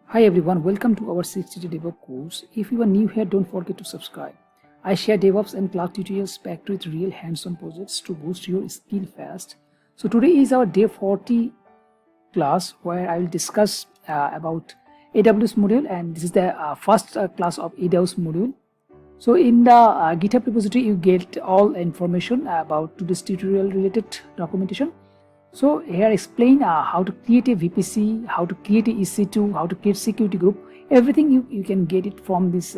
Hi everyone, welcome to our 60-day DevOps course. If you are new here, don't forget to subscribe. I share DevOps and cloud tutorials packed with real hands-on projects to boost your skill fast. So today is our day 40 class where I will discuss about AWS module, and this is the first class of AWS module. So in the GitHub repository, you get all information about today's tutorial related documentation. So here I explain how to create a VPC, how to create a EC2, how to create security group. Everything you can get it from this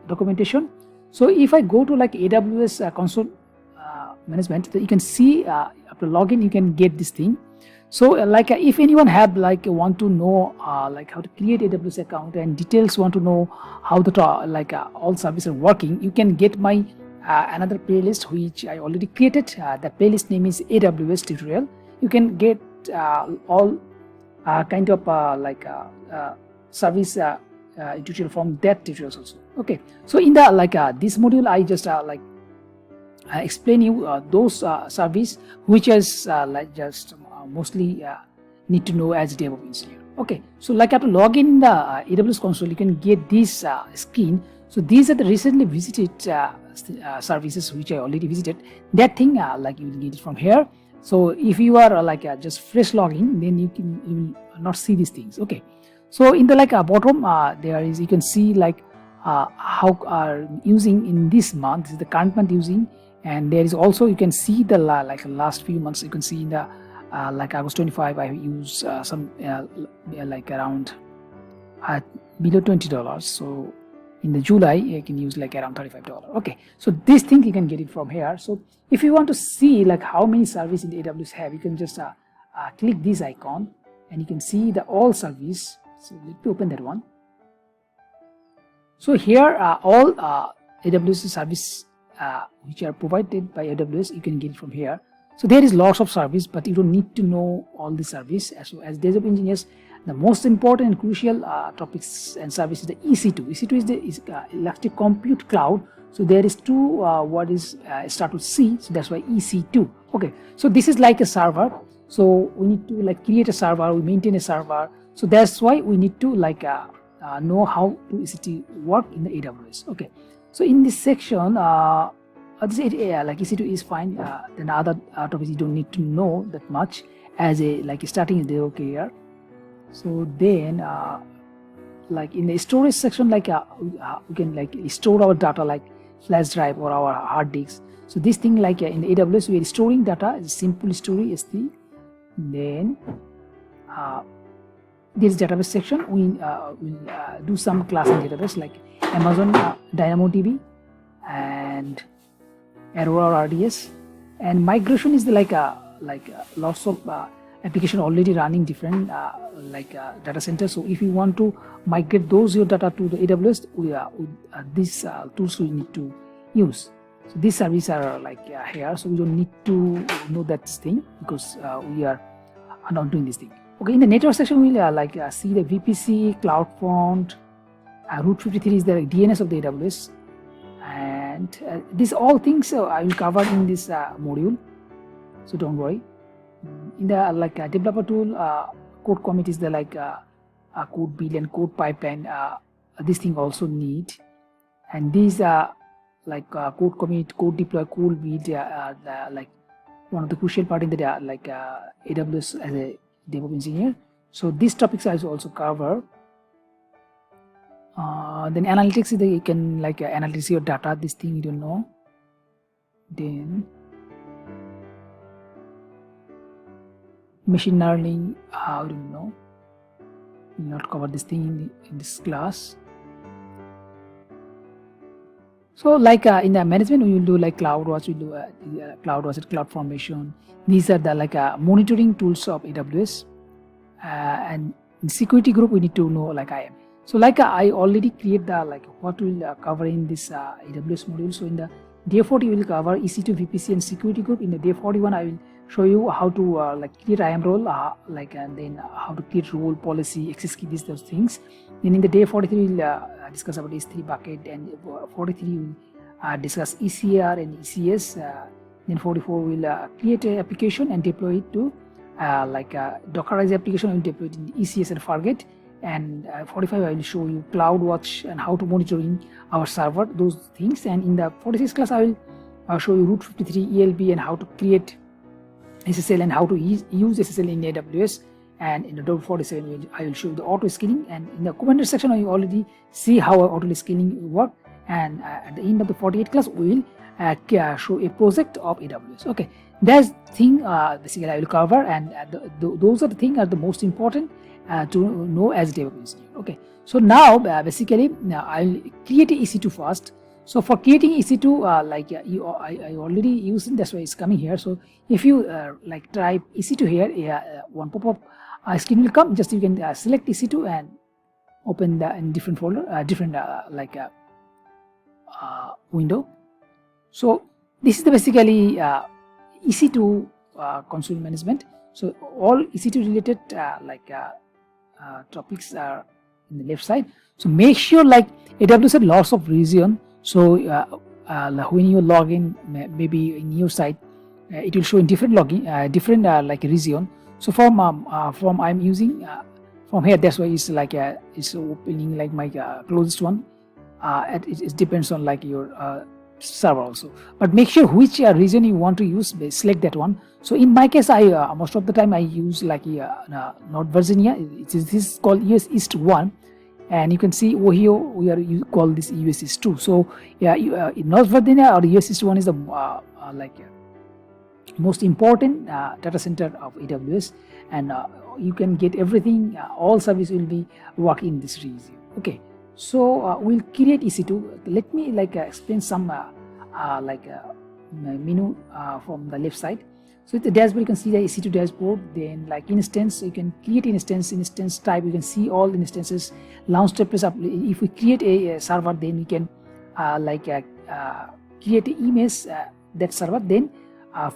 documentation. So if I go to AWS console management, you can see after login you can get this thing. So if anyone have want to know how to create AWS account and details, want to know how the all services are working, you can get my another playlist which I already created. The playlist name is AWS tutorial. You can get all kind of service tutorial from that tutorials also. Okay, so in the this module I just explain you those service which is mostly need to know as DevOps engineer. Okay, so after login in the AWS console, you can get this screen. So these are the recently visited services which I already visited. That thing you will get it from here. So if you are just fresh login, then you will not see these things. Okay, so in the bottom there is, you can see how are using in this month. This is the current month using, and there is also you can see the last few months. You can see in the August 25 I use some around below $20. So in the July I can use around $35. Okay, so this thing you can get it from here. So if you want to see how many services in the AWS have, you can just click this icon and you can see the all service. So let me open that one. So here all AWS service which are provided by AWS, you can get it from here. So there is lots of service, but you don't need to know all the service. So as DevOps engineers, the most important and crucial topics and service is the EC2. EC2 is the Elastic Compute Cloud. So there is two what is start with C, so that's why EC2. Okay, so this is like a server. So we need to create a server, we maintain a server. So that's why we need to know how to EC2 work in the AWS. Okay, so in this section, this EC2 is fine. Then other topics you don't need to know that much as a starting in the career. So then in the storage section, we can store our data flash drive or our hard disks. So this thing in the AWS we are storing data is simple story S3. Then this database section we will do some class in database like Amazon DynamoDB and Aurora RDS, and migration is the lots of application already running different data centers. So if you want to migrate your data to the AWS, these tools we need to use. So these services are here, so we don't need to know that thing because we are not doing this thing. Okay, in the network section we'll see the VPC, CloudFront, Route 53 is the DNS of the AWS, and these all things I will cover in this module, so don't worry. In the developer tool, code commit is the code build and code pipeline. This thing also need, and these are code commit, code deploy, code build one of the crucial part in the AWS as a DevOps engineer. So these topics I also cover. Then analytics is you can analyze your data. This thing you don't know. Then machine learning, I don't know. We'll not cover this thing in this class. So in the management we will do CloudWatch, we do CloudWatch, CloudFormation. These are the monitoring tools of AWS. And in security group we need to know IAM. So I already create the what we'll cover in this AWS module. So in the day 40 we will cover EC2, VPC and security group. In the day 41 I will show you how to create IAM role, and then how to create role, policy, access key, those things. Then in the day 43 we'll discuss about S3 bucket, and 43 we'll discuss ECR and ECS. Then 44 we'll create an application and deploy it to Dockerize application. We'll deploy it in ECS and Fargate. and 45 I will show you CloudWatch and how to monitoring our server, those things. And in the 46 class I will show you Route 53 ELB and how to create SSL and how to use SSL in AWS. And in the Day-47 I will show you the auto scaling, and in the commander section you already see how auto scaling work. And at the end of the 48 class we will show a project of AWS. Okay, that's thing basically I will cover, and those are the things are the most important to know as DevOps engineer. Okay, so now basically I'll create a EC2 first. So for creating EC2, I already used it, that's why it's coming here. So if you like type EC2 here, one pop-up screen will come. Just you can select EC2 and open the in different folder, window. So this is the basically EC2 console management. So all EC2 related topics are in the left side. So make sure like AWS had lots of region. So when you log in, maybe in your site, it will show in different login, different like region. So from I'm using from here, that's why it's like it's opening like my closest one. It depends on like your server also, but make sure which region you want to use, select that one. So in my case, I most of the time I use like North Virginia. This is called US East 1, and you can see over here we are call this US East 2. So yeah, in North Virginia or US East 1 is the most important data center of AWS, and you can get everything. All service will be working in this region. Okay. So we'll create EC2. Let me explain some menu from the left side. So the dashboard, you can see the EC2 dashboard. Then like instance, you can create instance type. You can see all instances. Launch step is up. If we create a server, then we can create an image that server. Then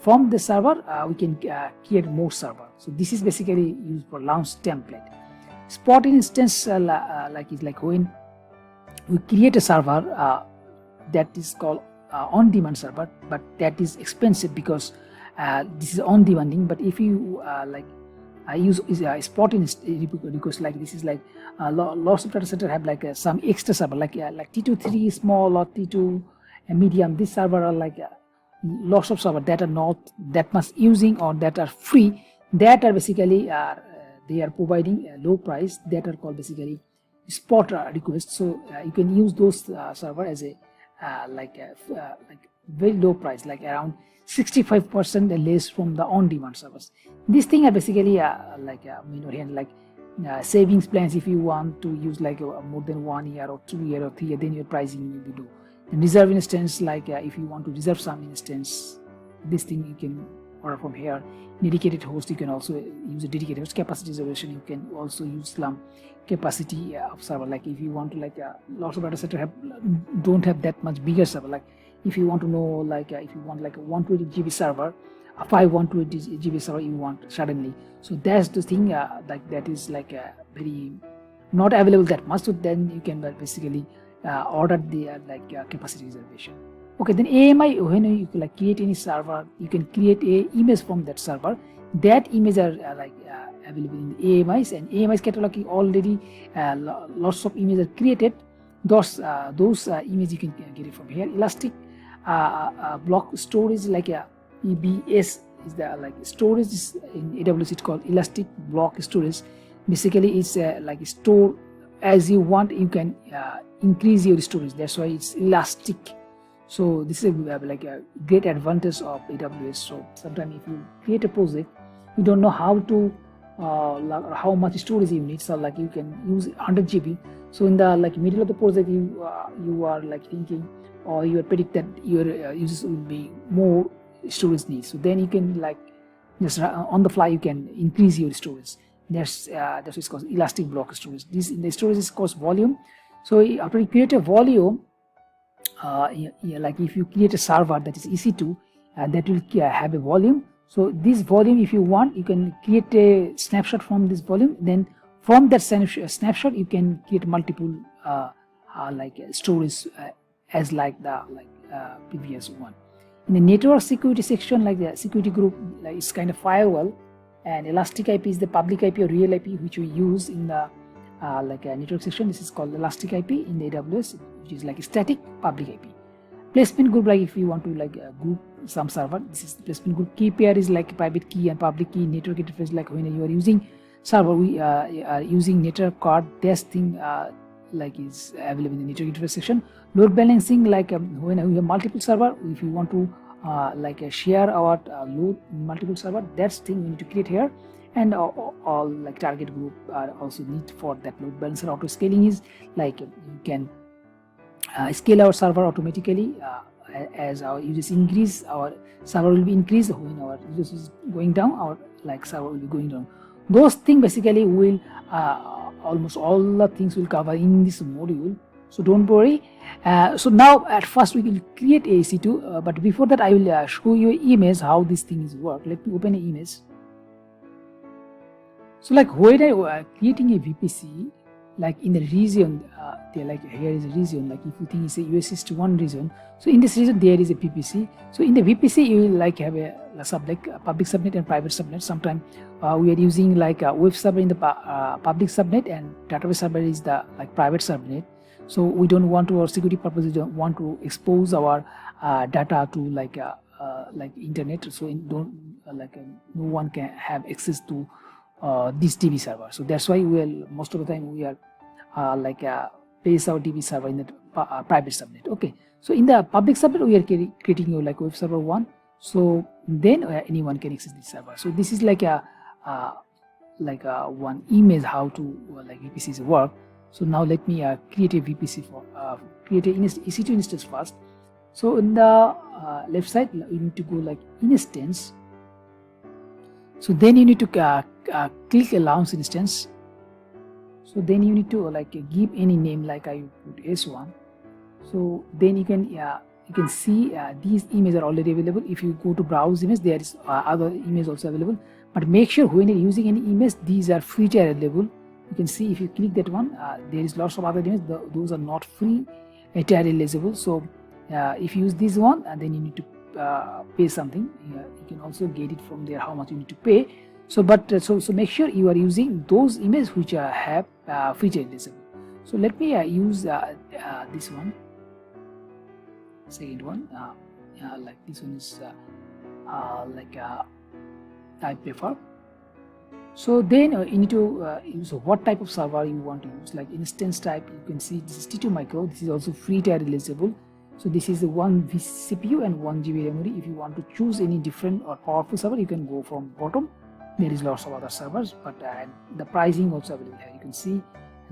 from the server, we can create more server. So this is basically used for launch template. Spot instance is like when we create a server that is called on-demand server, but that is expensive because this is on-demanding. But if you use spot because like this is like lots of data center have like some extra server like T23 small or T2 medium. This server are like lots of server that are not that much using or that are free, that are basically they are providing a low price, that are called basically spot requests. So you can use those server as a very low price, like around 65% less from the on-demand servers. These things are basically savings plans. If you want to use like more than 1 year or 2 year or 3 year, then your pricing will be low. And reserve instance, if you want to reserve some instance, this thing you can order from here. Dedicated host, you can also use a dedicated host. Capacity reservation, you can also use some capacity of server. Like if you want to lots of data center don't have that much bigger server. Like if you want to know if you want like a 120 GB server, a 120 GB server you want suddenly. So that's the thing that is very not available that much. So then you can basically order the capacity reservation. Okay, then AMI, when you create any server, you can create a image from that server. That image are available in the AMIs, and AMIs catalog already lots of images are created. Those images you can get it from here. Elastic block storage, EBS is the storage is in AWS. It's called elastic block storage. Basically, it's store as you want. You can increase your storage. That's why it's elastic. So this is a great advantage of AWS. So sometimes if you create a project, you don't know how to how much storage you need. So you can use 100 GB. So in the middle of the project, you are thinking, or you predict that your users will be more storage needs. So then you can just on the fly you can increase your storage. That's what's called elastic block storage. This in the storage is called volume. So after you create a volume, if you create a server that is EC2, that will have a volume. So this volume, if you want, you can create a snapshot from this volume. Then from that snapshot, you can create multiple storage as the previous one. In the network security section, the security group, it's kind of firewall, and elastic IP is the public IP or real IP which we use in the like a network section. This is called elastic IP in the AWS, which is like a static public IP. Placement group, like if you want to like group some server, this is the placement group. Key pair is like private key and public key. Network interface, like when you are using server, we are using network card. This thing like is available in the network interface section. Load balancing, like when we have multiple server, if you want to like share our load in multiple server, that's thing we need to create here. And all like target group are also need for that load balancer. Auto scaling is like you can scale our server automatically as our users increase, our server will be increased. When our users is going down, our like server will be going down. Those things basically will almost all the things will cover in this module, so don't worry. So now at first we will create a EC2, but before that I will show you an image how this thing is work. Let me open an image. So like when I creating a VPC, like in the region, like here is a region, like if you think it's a US East 1 region, so in this region there is a VPC. So in the VPC you will like have a public subnet and private subnet. Sometimes we are using like a web server in the public subnet, and database server is the like private subnet. So we don't want to, for security purposes, don't want to expose our data to like internet. So don't no one can have access to this DB server. So that's why we will most of the time we are place our DB server in the private subnet. Okay, so in the public subnet we are creating like web server 1. So then anyone can access this server. So this is like a one image how to like VPCs work. So now let me create a VPC for create a EC2 instance first. So in the left side you need to go like instance. So then you need to click a launch instance. So then you need to like give any name, like I put S1. So then you can see these images are already available. If you go to browse image, there is other images also available. But make sure when you're using any image, these are free tier available. You can see if you click that one, there is lots of other images. Those are not free tier eligible. So if you use this one, then you need to pay something. You can also get it from there how much you need to pay. So but so make sure you are using those images which have free tier eligible. So let me use this one, second one. Like this one is I prefer. So then you need to use what type of server you want to use. Like instance type, you can see this is T2 micro. This is also free tier eligible. So this is the 1 CPU and 1 GB memory. If you want to choose any different or powerful server, you can go from bottom. There is lots of other servers, but the pricing also available here. You can see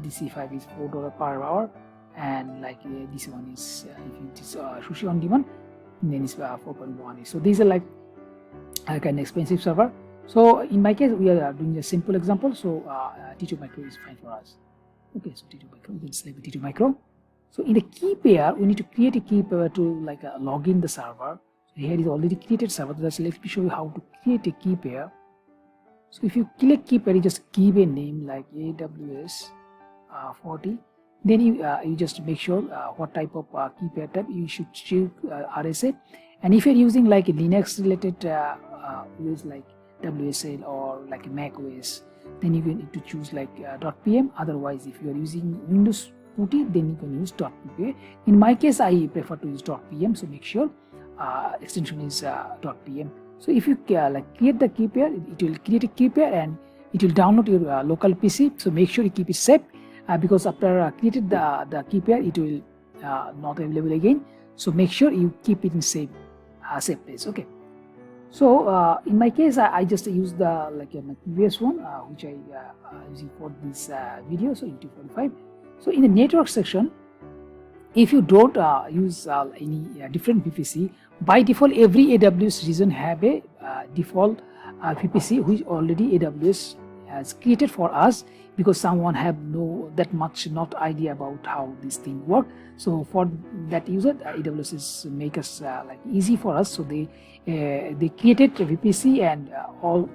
the C5 is $4 per hour, and like this one is if it is sushi on demand, then it's 4.1. So these are like kind of expensive server. So in my case, we are doing a simple example. So T2 micro is fine for us. Okay, so T2 micro, we can select T2 micro. So in the key pair, we need to create a key pair to like log in the server. So here is already created server. So let me show you how to create a key pair. So if you click key pair, you just give a name like AWS 40. Then you just make sure what type of key pair type you should choose RSA. And if you're using like a Linux related OS like WSL or like a Mac OS, then you need to choose like .pm. Otherwise, if you are using Windows PuTTY, then you can use .ppa. In my case, I prefer to use .pm. So make sure extension is .pm. So if you like create the key pair, it will create a key pair and it will download your local PC. So make sure you keep it safe because after created the key pair, it will not available again. So make sure you keep it in safe place. Okay. So in my case, I just use the like my previous one, which I using for this video. So YouTube 45. So in the network section, if you don't use any different VPC, by default every AWS region have a default VPC which already AWS has created for us, because someone have that much not idea about how this thing work. So for that user, AWS is make us like easy for us. So they created a VPC and all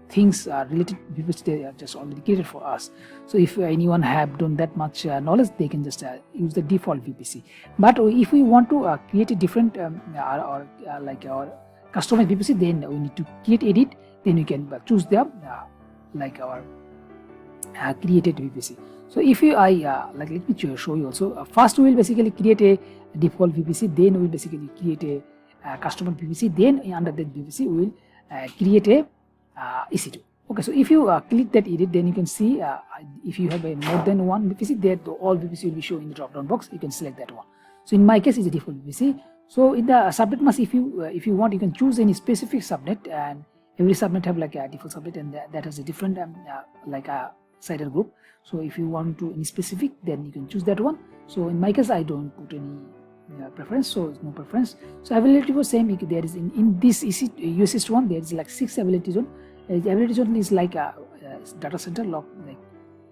things related to VPC they are just already created for us. So if anyone have done that much knowledge, they can just use the default VPC. But if we want to create a different like our customized VPC, then we need to create edit. Then we can choose the like our created VPC. So if you let me show you also. First we will basically create a default VPC, then we will basically create a customer VPC, then under that VPC we will create a EC2. Okay, so if you click that edit, then you can see if you have a more than one VPC, there all VPC will be shown in the drop down box. You can select that one. So in my case, it's a default VPC. So in the subnet mask, if you want, you can choose any specific subnet, and every subnet have like a default subnet, and that has a different like a CIDR group. So if you want to any specific, then you can choose that one. So in my case, I don't put any preference, so it's no preference. So availability was same. There is in this USS one, there is like 6 availability zone. The availability zone is like a data center, like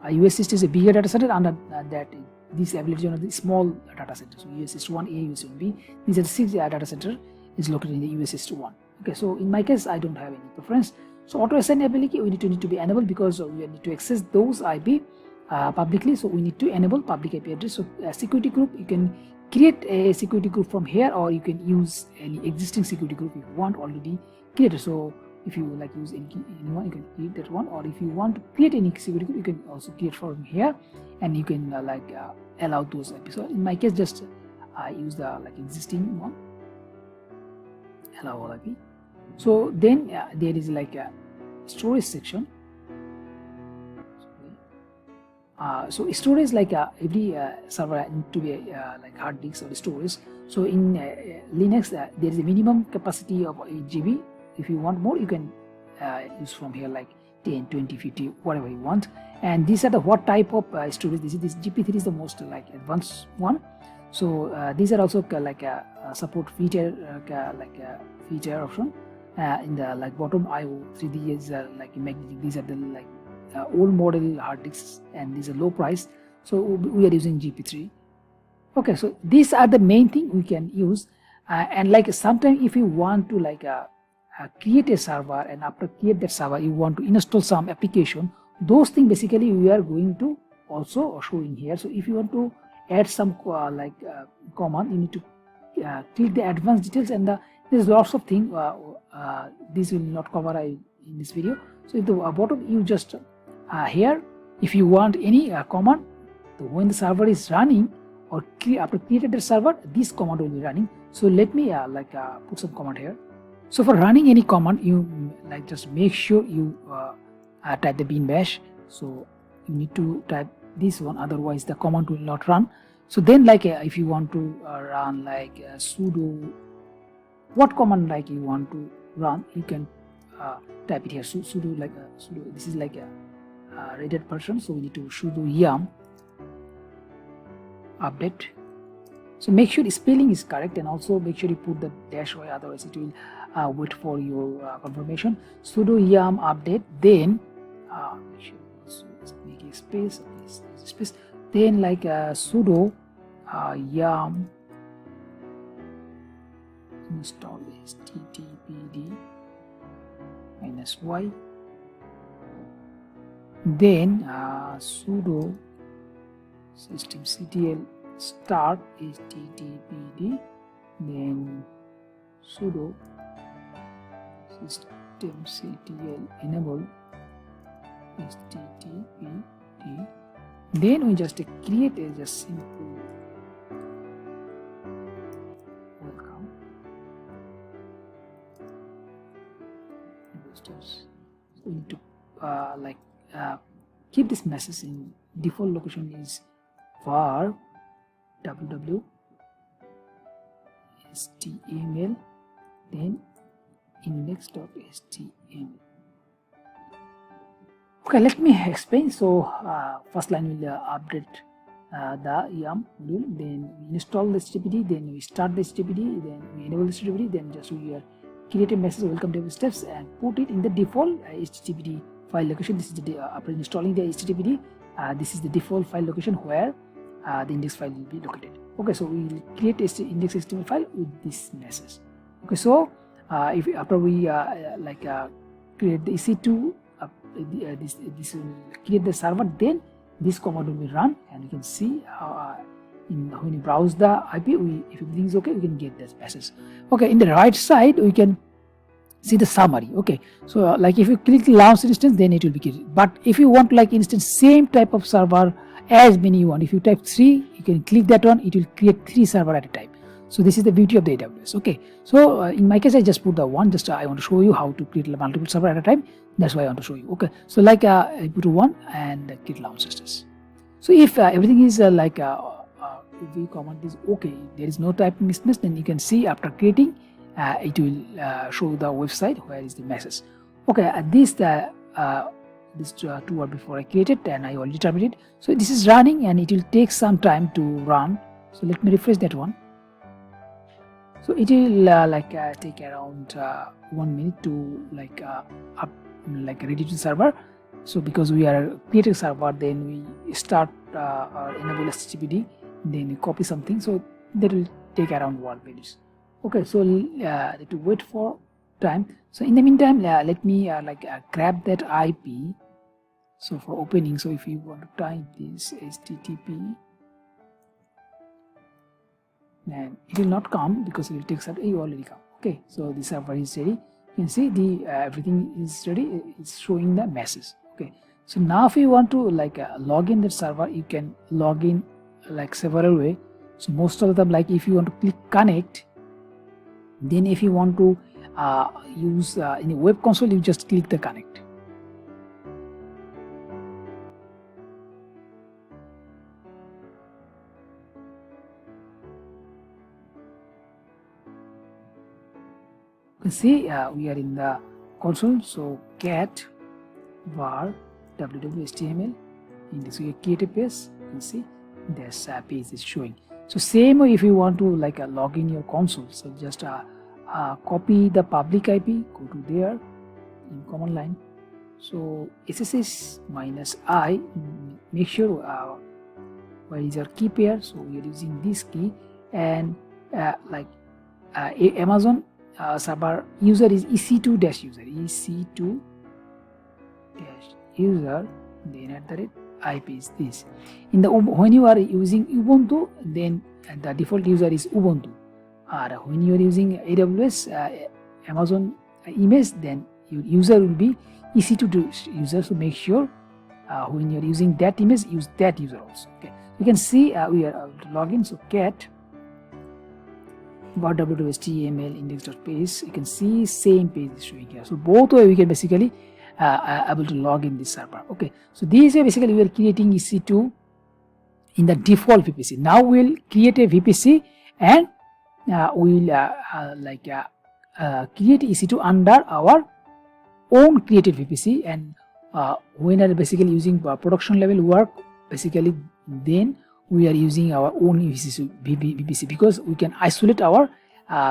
USS is a bigger data center, under that this availability zone is the small data center. So USS 1A, USS 1B, these are the 6 data center is located in the USS 1. Okay, so in my case, I don't have any preference. So auto assign ability we need to be enabled, because we need to access those IP publicly. So we need to enable public IP address. So security group, you can create a security group from here, or you can use any existing security group if you want already created. So if you like use anyone, you can create that one, or if you want to create any security group, you can also create from here, and you can allow those IP. So in my case, just use the existing one, allow all IP. So then there is like a storage section. So storage, like every server need to be like hard disk or storage. So in Linux, there is a minimum capacity of 8 GB. If you want more, you can use from here like 10, 20, 50, whatever you want. And these are the what type of storage. This GP3 is the most like advanced one. So these are also like a support feature, feature option. In the bottom IO 3D is like magnetic. These are the old model hard disks, and these are low price. So we are using GP3. Okay, so these are the main thing we can use. And like sometimes if you want to create a server, and after create that server you want to install some application, those things basically we are going to also show in here. So if you want to add some command, you need to click the advanced details, and there's lots of things. This will not cover in this video. So at the bottom, you just here, if you want any command, so when the server is running, or after created the server, this command will be running. So let me put some command here. So for running any command, you just make sure you type the bin bash. So you need to type this one, otherwise the command will not run. So then if you want to run sudo, what command you want to run, you can type it here. So sudo sudo. This is like a Red Hat version, so we need to sudo yum update. So make sure the spelling is correct, and also make sure you put the -y, otherwise it will wait for your confirmation. Sudo yum update, then make sure you make a space, then sudo yum install httpd -y, then sudo systemctl start httpd, then sudo systemctl enable httpd, then we just create a just simple welcome investors. So we need to keep this message in default location is var www html, then index.html. Okay, let me explain. So first line will update the yum module, then we install the HTTPD, then we start the HTTPD, then we enable the HTTPD, then just we create a message welcome dev steps and put it in the default HTTPD file location. This is the after installing the HTTPD, this is the default file location where the index file will be located. Okay, so we will create a index HTML file with this message. Okay, so if after we create the EC2, this will create the server, then this command will be run, and you can see when you browse the IP, if everything is okay, we can get this message. Okay, in the right side we can see the summary. Okay, so like if you click launch instance, then it will be created. But if you want like instance same type of server as many you want, if you type 3, you can click that one, it will create 3 server at a time. So this is the beauty of the AWS. Okay, so in my case I just put the one, just I want to show you how to create multiple server at a time. That's why I want to show you. Okay, so like I put 1 and click launch instance. So if everything is if the command is okay, there is no type mismatch, then you can see after creating it will show the website where is the message. Okay, this 2 hours before I created and I already terminated. So this is running and it will take some time to run. So let me refresh that one. So it will take around 1 minute to ready to the server. So because we are creating server, then we start enable HTTPD, then we copy something. So that will take around 1 minute. Okay, so need to wait for time. So in the meantime, let me grab that IP. So for opening, so if you want to type this HTTP, then it will not come because it will take some. You already come. Okay, so the server is ready. You can see the everything is ready. It's showing the message. Okay, so now if you want to log in the server, you can log in several way. So most of them, if you want to click connect, then if you want to use in a web console, you just click the connect. You can see we are in the console. So cat var www.html in this we create a page. You can see this page is showing. So same way if you want to log in your console, so just copy the public IP, go to there in command line. So SSH -i, make sure where is your key pair. So we are using this key, and Amazon server user is EC2-user, EC2-user, then @ IP is this. In the when you are using Ubuntu, then the default user is Ubuntu. When you are using AWS Amazon image, then your user will be EC2-user. So make sure when you are using that image, use that user also. Okay, you can see we are login. So cat www.html index.page, you can see same page is showing here. So both way we can basically able to log in this server. Okay, so this way basically we are creating EC2 in the default VPC. Now we'll create a VPC and we'll create EC2 under our own created VPC, and when are basically using production level work, basically then we are using our own VPC because we can isolate our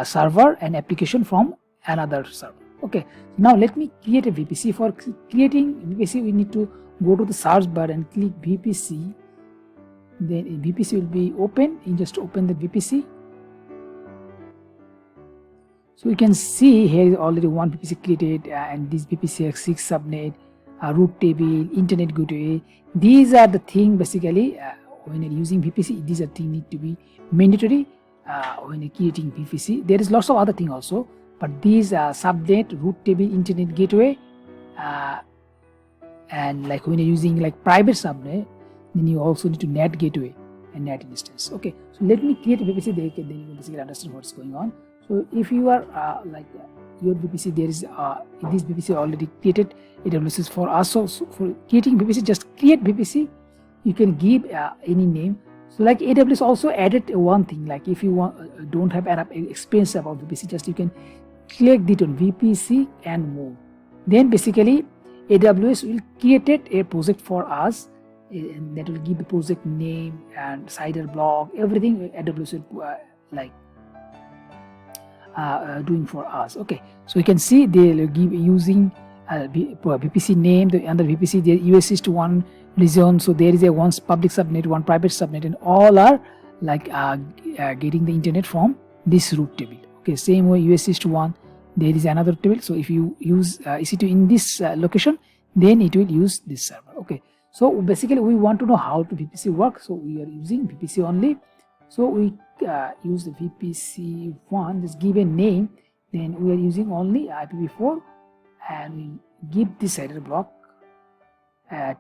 server and application from another server. Okay, now let me create a VPC. For creating VPC, we need to go to the search bar and click VPC. Then a VPC will be open. You just open the VPC. So you can see here is already one VPC created, and this VPC has 6 subnet, root table, internet gateway. These are the things basically. When you're using VPC, these are things need to be mandatory when you're creating VPC. There is lots of other things also, but these are subnet, root table, internet gateway, and when you're using private subnet, then you also need to NAT gateway and NAT instance. Okay, so let me create a VPC. Then you can basically understand what's going on. So if you are your VPC, there is this VPC already created. AWS is for us. So for creating VPC, just create VPC. You can give any name. So AWS also added one thing, if you don't have enough experience about VPC, just you can click the on VPC and more. Then basically AWS will create a project for us, and that will give the project name and CIDR block, everything AWS will doing for us. Okay, so you can see they will give using VPC name, the under VPC the US is to one region. So there is a one public subnet, one private subnet, and all are getting the internet from this root table. Okay, same way US is to one, there is another table. So if you use EC2 in this location, then it will use this server. Okay, so basically we want to know how to VPC work. So we are using VPC only. So we use the VPC1, just give a name, Then we are using only IPv4, and we give this header block at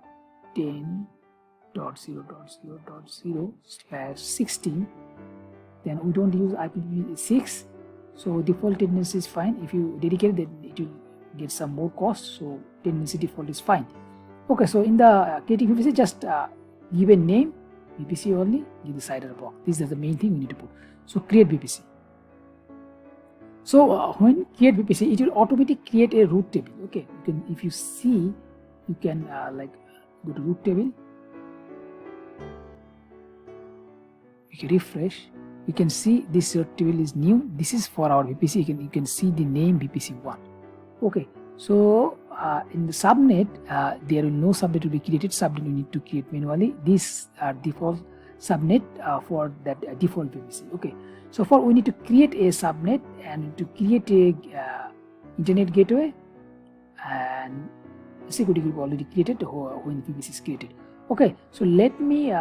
10.0.0.0/16. Then we don't use IPv6, so default tendency is fine. If you dedicate, then it will get some more cost, so tendency default is fine. Okay, so in the creating VPC, just give a name, VPC only, give the header block. This is the main thing we need to put. So create VPC. So when create VPC, it will automatically create a root table. Okay, you can, if you see, you can like go to root table. You can refresh. You can see this root table is new. This is for our VPC. You can see the name VPC1. Okay, so in the subnet, there will no subnet will be created. Subnet we need to create manually. These are default subnet for that default VPC. Okay, so for we need to create a subnet and to create a internet gateway, and security group already created when VPC is created. Okay, so let me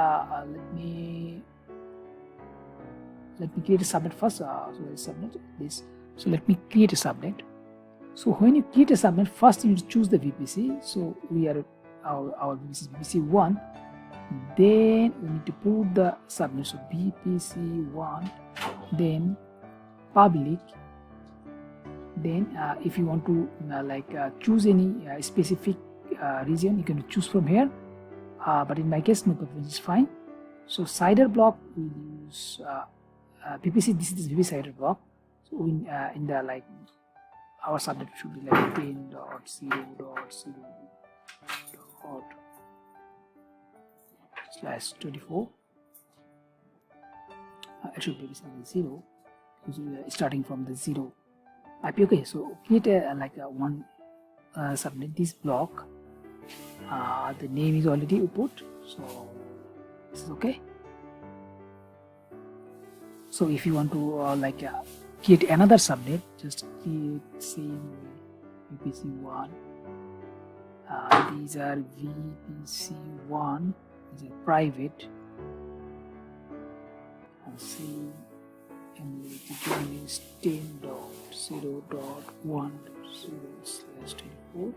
create a subnet first. So subnet this. So let me create a subnet. So when you create a subnet, first you need to choose the VPC. So we are our VPC is VPC1. Then we need to put the subnet. So VPC1, then public. Then if you want to choose any specific region, you can choose from here. But in my case, no preference is fine. So header block we use VPC. This is the VPC header block. So in the our subnet should be like 10.0.0./24. It should be 0 because we are starting from the 0 IP. Okay, so create a one subnet. This block, the name is already put, so this is okay. So if you want to create another subnet, just create same VPC1. These are VPC1. These are private. And same, and the join is 10.0.1.0/24.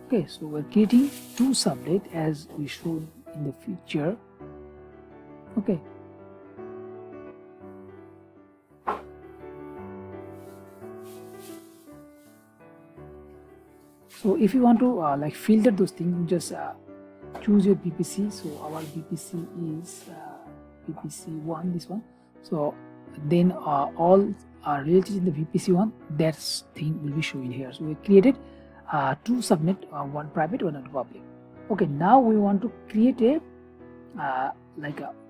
Okay, so we're creating two subnet as we showed in the feature. Okay. So if you want to filter those things, you just choose your VPC. So our VPC is VPC1, this one. So then all are related in the VPC1. That thing will be showing here. So we created two subnet, one private, one public. Okay, now we want to create a a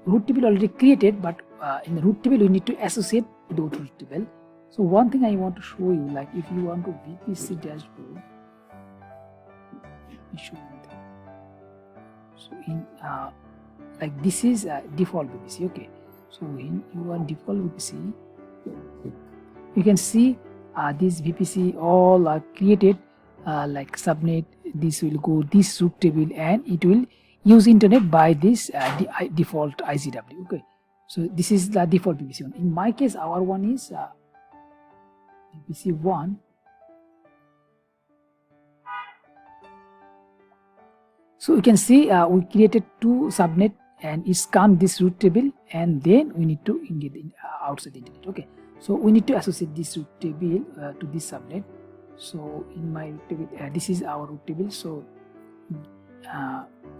root table already created, but in the root table we need to associate with the root table. So one thing I want to show you, if you want to VPC dashboard. So in this is default VPC. Okay, so in your default VPC, you can see these VPC all are created subnet. This will go this root table and it will use internet by this default IZW. Okay, so this is the default VPC one. In my case, our one is VPC1. So you can see we created two subnet and it's come this root table, and then we need to get outside the internet. Okay, so we need to associate this root table to this subnet. So in my root table, this is our root table. So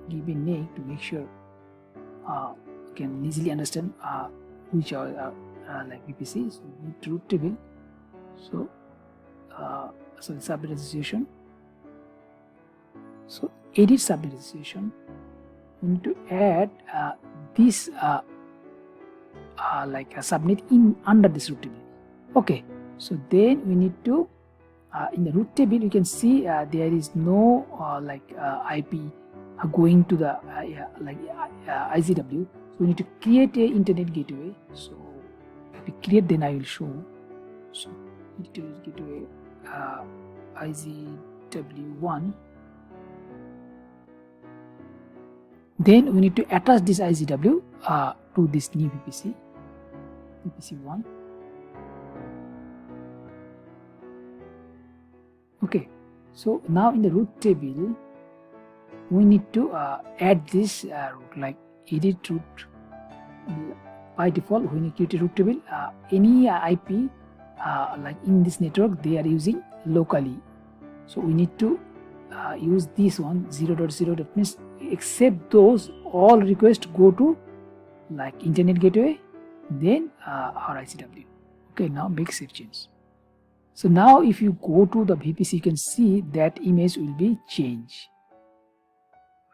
give a name to make sure you can easily understand which are VPC. So root table. So so the subnet association. So edit subnet association. We need to add this a subnet in under this root table. Okay, so then we need to in the root table you can see there is no IP going to the IZW. So we need to create a internet gateway. So if we create, then I will show. So internet gateway IZW1. Then we need to attach this IZW to this new VPC, VPC1. Okay, so now in the root table we need to add this root, like edit root. By default, when you create a root table, any IP like in this network they are using locally, so we need to use this one 0.0. That means except those all requests go to like internet gateway, then our ICW. Okay, now make save change. So now if you go to the VPC, you can see that image will be changed.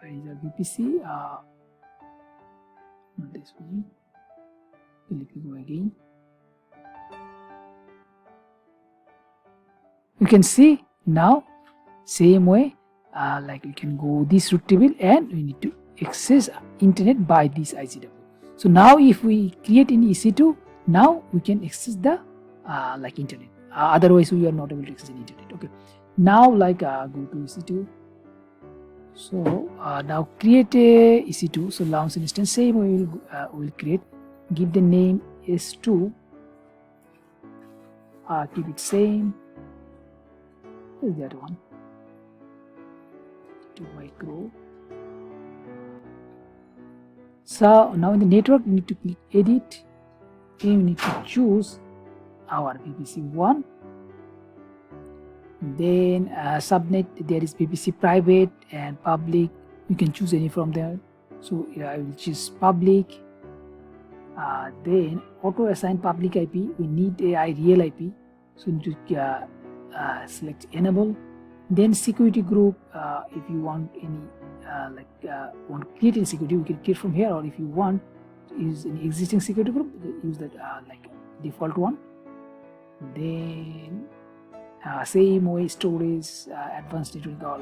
Where is our VPC? Not this one. Let me go again. You can see now same way, like we can go this root table and we need to access internet by this ICW. So now if we create any EC2, now we can access the like internet. Otherwise we are not able to access the internet. Okay, now like go to EC2. So now create a EC2. So launch instance, same way we'll create. Give the name S2. Keep it same. Is that one? To micro. So now in the network, we need to click edit. And we need to choose our VPC 1. Then subnet, there is VPC private and public. You can choose any from there. So I will choose public. Then auto assign public IP. We need a real IP. So we need to select enable. Then security group. If you want any want to create a security, we can create from here. Or if you want to use an existing security group, use that like default one. Then same way storage, advanced network, or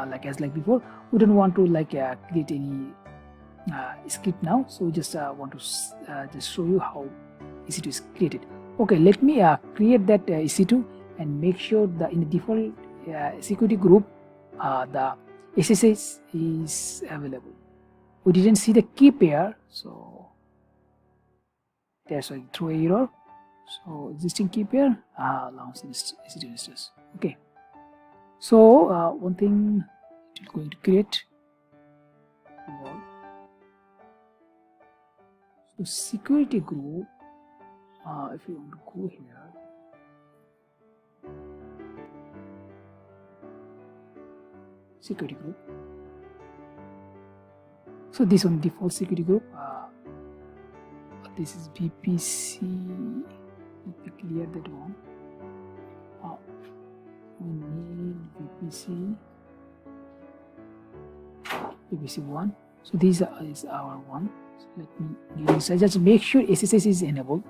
like before. We don't want to like create any script now, so we just want to just show you how EC2 is created. Okay, let me create that EC2 and make sure that in the default security group the SSH is available. We didn't see the key pair, so that's why throw error. So existing key pair launch EC2 instance. Okay, so one thing it is going to create. So security group, if you want to go here, security group. So this one default security group. This is VPC. Let me clear that one. We need VPC 1. So this is our one. So let me give inside. Just make sure SSH is enabled.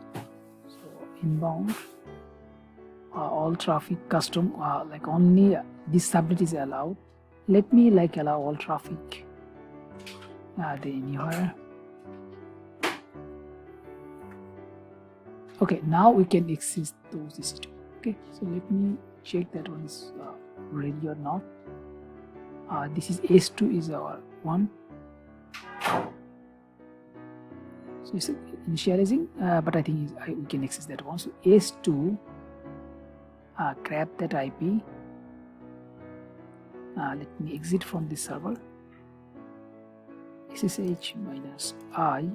So inbound, all traffic custom, like only this subnet is allowed. Let me like allow all traffic. The anywhere. Okay, now we can access those EC2. Okay, so let me check that one is ready or not. This is S2 is our one. So it's initializing, but I think we can access that one. So S2, grab that IP. Let me exit from this server. SSH -I.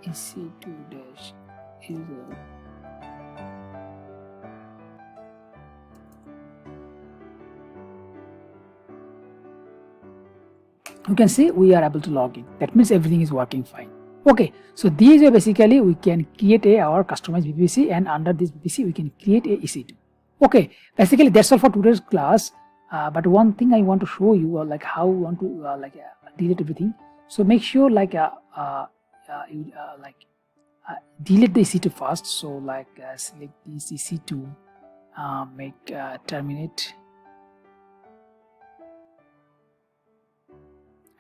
EC2-user. You can see we are able to log in. That means everything is working fine. Okay, so these way basically we can create our customized VPC, and under this VPC we can create a EC2. Okay, basically that's all for today's class. But one thing I want to show you, like how we want to delete everything. So make sure like delete the EC2 first. So like select this EC2, make terminate,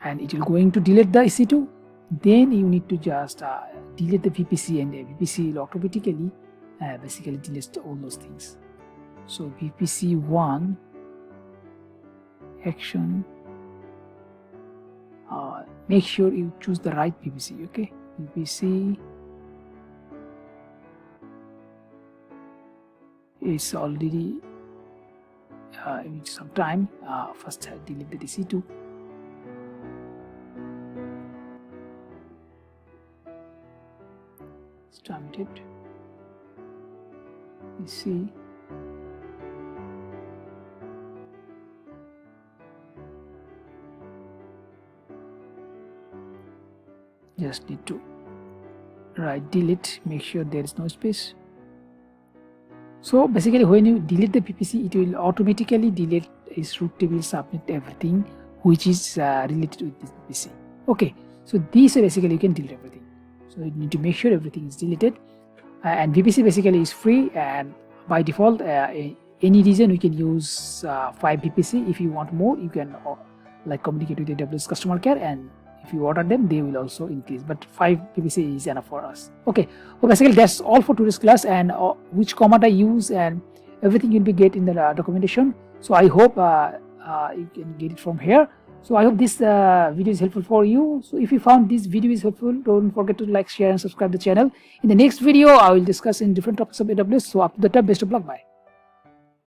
and it will going to delete the EC2. Then you need to just delete the VPC, and the VPC will automatically basically delete all those things. So VPC 1 action, make sure you choose the right VPC. Okay, VPC it's already in some time. First delete the EC2. Start it. You see. Just need to write delete, make sure there is no space. So basically when you delete the VPC, it will automatically delete its root table, subnet, everything which is related with this VPC. Okay, so this basically you can delete everything. So you need to make sure everything is deleted. And VPC basically is free, and by default any region we can use 5 VPC. If you want more, you can like communicate with AWS customer care, and if you order them they will also increase, but 5 VPC is enough for us. Okay, so basically that's all for today's class, and which command I use and everything you'll be get in the documentation. So I hope you can get it from here. So I hope this video is helpful for you. So if you found this video is helpful, don't forget to like, share and subscribe the channel. In the next video I will discuss in different topics of AWS. So up to the time, best of luck, bye.